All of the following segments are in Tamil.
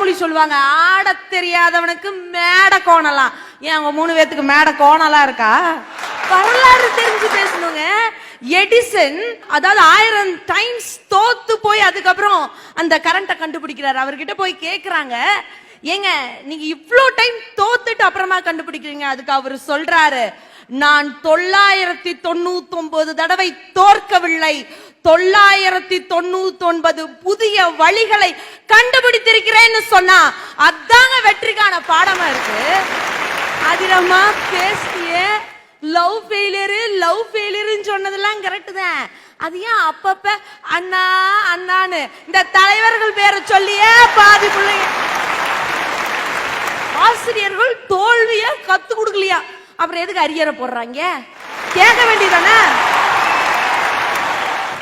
பழமொழி சொல்லுவாங்க, ஆட தெரியாதவனுக்கு மேடை கோணலாம். ஏன் உங்க 3 பேத்துக்கு மேடை கோணலாம் இருக்கா? வரலாறு தெரிஞ்சு பேசணுங்க. எடிசன் அதாவது 1000 டைம்ஸ் தோத்து போய் அதுக்கப்புறம் அந்த கரண்ட்டை கண்டுபிடிக்கிறாரு. அவர்கிட்ட போய் கேக்குறாங்க, ஏங்க நீங்க இவ்ளோ டைம் தோத்துட்டு அப்புறமா கண்டுபிடிக்கிறீங்க? அதுக்கு அவர் சொல்றாரு, நான் 999 தடவை தோற்கவில்லை, 999 புதிய வழிகளை கண்டுபிடித்திருக்கிறேன்னு சொன்னா அதாங்க வெற்றிக்கான பாடமா இருக்கு. அதிரமா பேசிய லவ் ஃபெயிலியர் சொன்னதெல்லாம் கரெக்ட் தான். அது ஏன் அப்பப்ப அண்ணா அண்ணான்னு இந்த தலைவர்கள் பேரை சொல்லியே பாதி பிள்ளைங்க? ஆசிரியர்கள் தோல்விய கத்து கொடுக்கலையா, அப்புறம் எதுக்கு அரியரை போடுறாங்க? கேட்க வேண்டியதானே?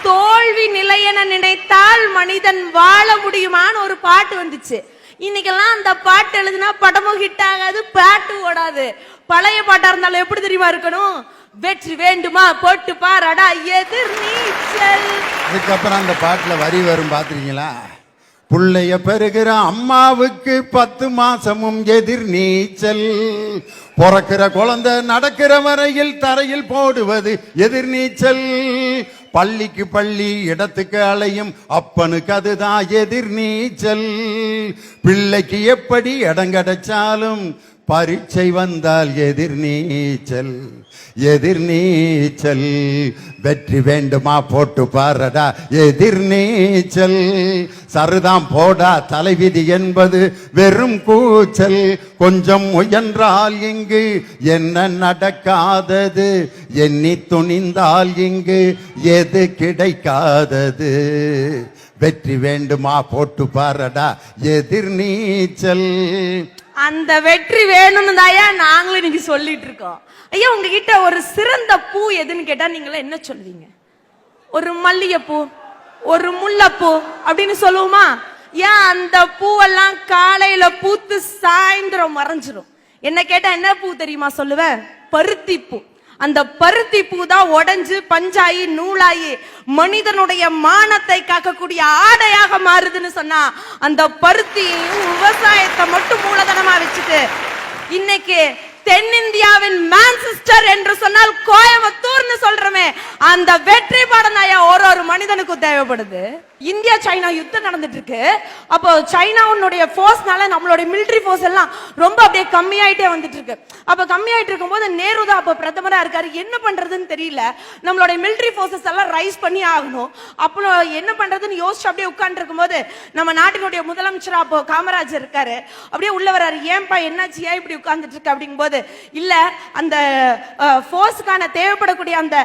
தோல்வி நிலை என நினைத்தால் மனிதன் வாழ முடியுமான்னு ஒரு பாட்டு வந்துச்சு. இன்னைக்கெல்லாம் அந்த பாட்டு எழுதுனா படமும் ஹிட் ஆகாது, பாட்டு ஓடாது. பழைய பாட்டா இருந்தாலும் எப்படி தெரியுமா இருக்கணும்? வெற்றி வேண்டுமா போட்டு பாரடா எதிர் நீச்சல். அதுக்கப்புறம் அந்த பாட்டுல வரி வரும் பாத்துறீங்களா? புள்ளைய பெறுகிற அம்மாவுக்கு 10 மாசமும் எதிர் நீச்சல், பிறக்கிற குழந்தை நடக்கிற வரையில் தரையில் போடுவது எதிர் நீச்சல், பள்ளிக்கு பள்ளி இடத்துக்கு அலையும் அப்பனுக்கு அதுதான் எதிர் நீச்சல், பிள்ளைக்கு எப்படி இடம் கிடைச்சாலும் பரீட்சை வந்தால் எதிர் நீச்சல், எதிர் நீச்சல், வெற்றி வேண்டுமா போட்டு பாரடா எதிர் நீச்சல், சருதாம் போடா தலைவிதி என்பது வெறும் கூச்சல், கொஞ்சம் முயன்றால் இங்கு என்ன நடக்காதது, எண்ணி துணிந்தால் இங்கு எது கிடைக்காதது, வெற்றி வேண்டுமா போட்டு பாரடா எதிர் நீச்சல். அந்த வெற்றி வேணும்னு தாயா நாங்களும் இன்னைக்கு சொல்லிட்டு இருக்கோம். ஐயா உங்ககிட்ட ஒரு சிறந்த பூ எதுன்னு கேட்டா நீங்கள என்ன சொல்வீங்க? ஒரு மல்லிகைப்பூ, ஒரு முல்லைப்பூ அப்படின்னு சொல்லுவோமா? ஏன் அந்த பூவெல்லாம் காலையில பூத்து சாயந்தரம் மறைஞ்சிரும். என்ன கேட்டா என்ன பூ தெரியுமா சொல்லுவேன்? பருத்தி பூ. அந்த பருத்தி பூ தான் உடைஞ்சு பஞ்சாயி நூலாயி மனிதனுடைய மானத்தை காக்கக்கூடிய ஆடையாக மாறுதுன்னு சொன்னா, அந்த பருத்தியையும் விவசாயத்தை மட்டும் மூலதனமா வச்சுட்டு இன்னைக்கு தென்னிந்தியாவின் மான்செஸ்டர் என்று சொன்னால் கோயம்புத்தூர்னு சொல்றமே, அந்த வெற்றி பாடம் தான் ஒரு மனிதனுக்கும் தேவைப்படுது. இந்தியா சைனா யுத்தம் நடந்துட்டு இருக்கு. அப்போ சைனாவுடைய போர்ஸ்னால நம்மளுடைய மிலிட்டரி போர்ஸ் எல்லாம் ரொம்ப அப்படியே கம்மியாயிட்டே வந்துட்டு இருக்கு. அப்ப கம்மியாயிட்டு இருக்கும்போது நேரு தான் அப்ப பிரதமரா இருக்காரு. என்ன பண்றதுன்னு தெரியல, நம்மளுடைய மிலிட்டரி போர்சஸ் எல்லாம் ரைஸ் பண்ணி ஆகணும். அப்புறம் என்ன பண்றதுன்னு யோசிச்சு அப்படியே உட்கார்ந்து இருக்கும்போது நம்ம நாட்டினுடைய முதலமைச்சர் அப்போ காமராஜர் இருக்காரு. அப்படியே உள்ள வராரு. ஏன்பா என்னாச்சு, ஏன் இப்படி உட்கார்ந்துட்டு இருக்கு அப்படிங்கும் போது, இல்ல அந்த போர்ஸ்க்கான தேவைப்படக்கூடிய அந்த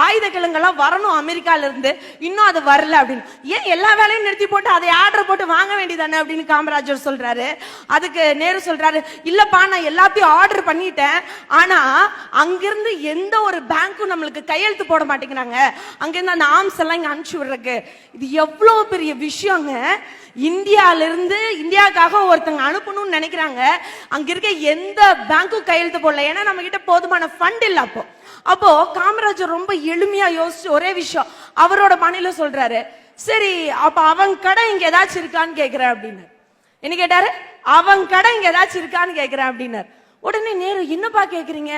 ஆயுத கிழங்கெல்லாம் வரணும் அமெரிக்கால இருந்து, இன்னும் அது வரல அப்படின்னு. ஏன் எல்லா வேலையும் நிறுத்தி போட்டு அதை ஆர்டர் போட்டு வாங்க வேண்டியதானே அப்படின்னு காமராஜர் சொல்றாரு. அதுக்கு நேரு சொல்றாரு, இல்லப்பா நான் எல்லாத்தையும் ஆர்டர் பண்ணிட்டேன், ஆனா அங்கிருந்து எந்த ஒரு பேங்க்கும் நம்மளுக்கு கையெழுத்து போட மாட்டேங்கிறாங்க, அங்கிருந்து அந்த ஆர்ம்ஸ் எல்லாம் இங்க அனுப்பிச்சு விடுறதுக்கு. இது எவ்வளவு பெரிய விஷயங்க. இந்தியால இருந்து இந்தியாவுக்காக ஒருத்தங்க அனுப்பணும்னு நினைக்கிறாங்க, அங்க இருக்க எந்த பேங்க்கும் கையெழுத்து போடல. ஏன்னா நம்ம கிட்ட போதுமான ஃபண்ட் இல்ல. அப்போ காமராஜர் ரொம்ப எளிமையா யோசிச்சு ஒரே விஷயம் அவரோட பணியில சொல்றாரு, சரி அப்ப அவன் கடை இங்க ஏதாச்சும் இருக்கான்னு கேக்குறேன் அப்படின்னு. என்ன கேட்டாரு? அவன் கடை இங்க ஏதாச்சும் இருக்கான்னு கேக்குறேன் அப்படின்னாரு. உடனே நேரு, என்னப்பா கேக்குறீங்க?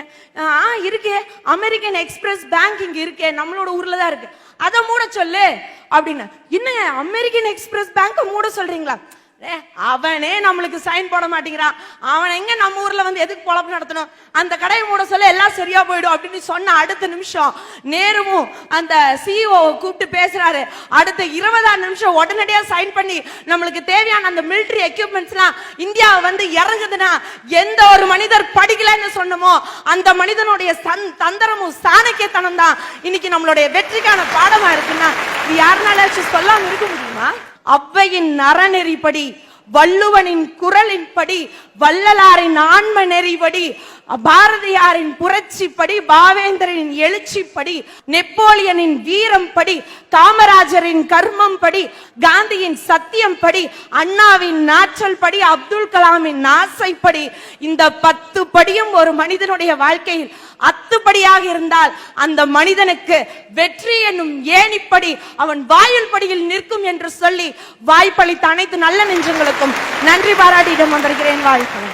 இருக்கே, அமெரிக்கன் எக்ஸ்பிரஸ் பேங்க் இங்க இருக்கே, நம்மளோட ஊர்ல தான் இருக்கு, அதை மூட சொல்லு அப்படின்னு. என்ன அமெரிக்கன் எக்ஸ்பிரஸ் பேங்க் மூட சொல்றீங்களா? அவனே நம்மளுக்கு சைன் போட மாட்டேங்கிறான், அவன் எங்க நம்ம ஊர்ல வந்து எதுக்கு பொழப்பு நடத்தணும், அந்த கடையை மூட சொல்ல எல்லாம் சரியா போயிடும் அப்படின்னு சொன்ன அடுத்த நிமிஷம் நேருவும் அந்த சிஇஓ கூப்பிட்டு பேசுறாரு. அடுத்த 20ஆம் நிமிஷம் உடனடியா சைன் பண்ணி நம்மளுக்கு தேவையான அந்த மிலிட்டரி எக்யூப்மெண்ட்ஸ் எல்லாம் இந்தியா வந்து இறங்குதுன்னா, எந்த ஒரு மனிதர் படிக்கலன்னு சொன்னமோ அந்த மனிதனுடைய தந்திரமும் சாணக்கியத்தனம் தான் இன்னைக்கு நம்மளுடைய வெற்றிக்கான பாடமா இருக்குன்னா யாருனாலும் சொல்லாம இருக்க முடியுமா? அவ்வையின் அறநெறிப்படி, வள்ளுவனின் குரலின்படி, வள்ளலாரின் ஆன்ம நெறிப்படி, பாரதியாரின் புரட்சிப்படி, பாவேந்தரின் எழுச்சிப்படி, நெப்போலியனின் வீரம் படி, காமராஜரின் கர்மம் படி, காந்தியின் சத்தியம் படி, அண்ணாவின் நாற்றல் படி, அப்துல் கலாமின் ஆசைப்படி, இந்த 10 படியும் ஒரு மனிதனுடைய வாழ்க்கையில் அத்துப்படியாக இருந்தால் அந்த மனிதனுக்கு வெற்றி என்னும் ஏணிப்படி அவன் வாயில் படியில் நிற்கும் என்று சொல்லி வாய்ப்பளித்த அனைத்து நல்ல நெஞ்சங்களுக்கும் நன்றி பாராட்டி இடம் வந்திருக்கிறேன். வாழ்க்கை